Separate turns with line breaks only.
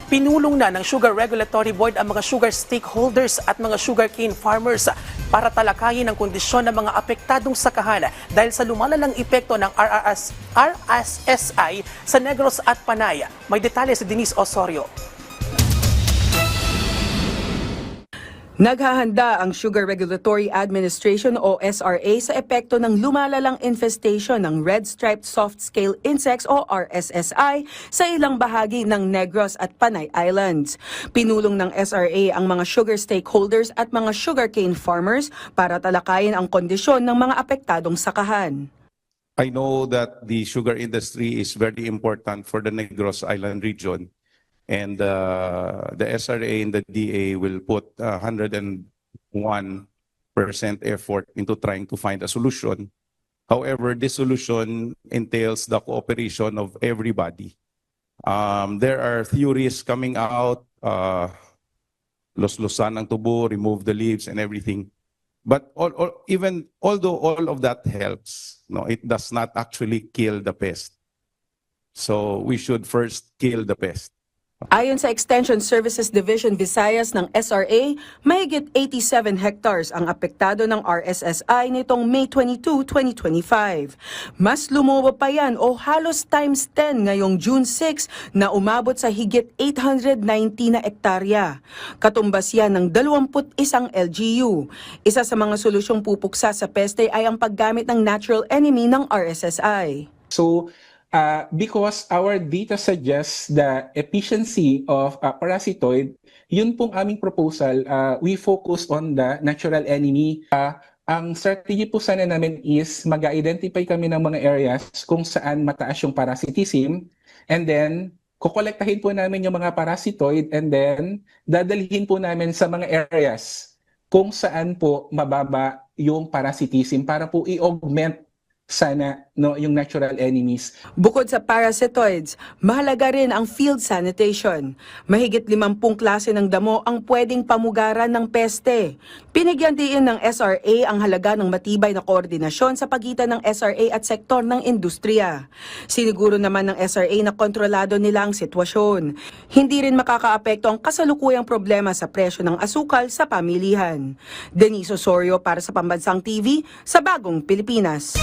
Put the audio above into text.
Pinulong na ng Sugar Regulatory Board ang mga sugar stakeholders at mga sugarcane farmers para talakayin ang kondisyon ng mga apektadong sakahan dahil sa lumalalang epekto ng RSSI sa Negros at Panay. May detalye si Denise Osorio.
Naghahanda ang Sugar Regulatory Administration o SRA sa epekto ng lumalalang infestation ng red-striped soft-scale insects o RSSI sa ilang bahagi ng Negros at Panay Islands. Pinulong ng SRA ang mga sugar stakeholders at mga sugarcane farmers para talakayin ang kondisyon ng mga apektadong sakahan.
I know that the sugar industry is very important for the Negros Island region. And the SRA and the DA will put 101% effort into trying to find a solution. However, this solution entails the cooperation of everybody. There are theories coming out, los-losan ang tubo, remove the leaves and everything. But although all of that helps, no, it does not actually kill the pest. So we should first kill the pest.
Ayon sa Extension Services Division Visayas ng SRA, mahigit 87 hectares ang apektado ng RSSI nitong May 22, 2025. Mas lumobo pa yan o halos times 10 ngayong June 6 na umabot sa higit 890 na hektarya. Katumbas yan ng 21 LGU. Isa sa mga solusyong pupuksa sa peste ay ang paggamit ng natural enemy ng RSSI.
So, because our data suggests the efficiency of parasitoid, yun pong aming proposal, we focus on the natural enemy. Ang strategy po sana namin is mag-identify kami ng mga areas kung saan mataas yung parasitism, and then kukolektahin po namin yung mga parasitoid, and then dadalhin po namin sa mga areas kung saan po mababa yung parasitism para po i-augment sana yung natural enemies.
Bukod sa parasitoids, mahalaga rin ang field sanitation. Mahigit 50 klase ng damo ang pwedeng pamugaran ng peste. Pinigyan din ng SRA ang halaga ng matibay na koordinasyon sa pagitan ng SRA at sektor ng industriya. Siniguro naman ng SRA na kontrolado nila ang sitwasyon. Hindi rin makakaapekto ang kasalukuyang problema sa presyo ng asukal sa pamilihan. Denise Osorio para sa Pambansang TV sa Bagong Pilipinas.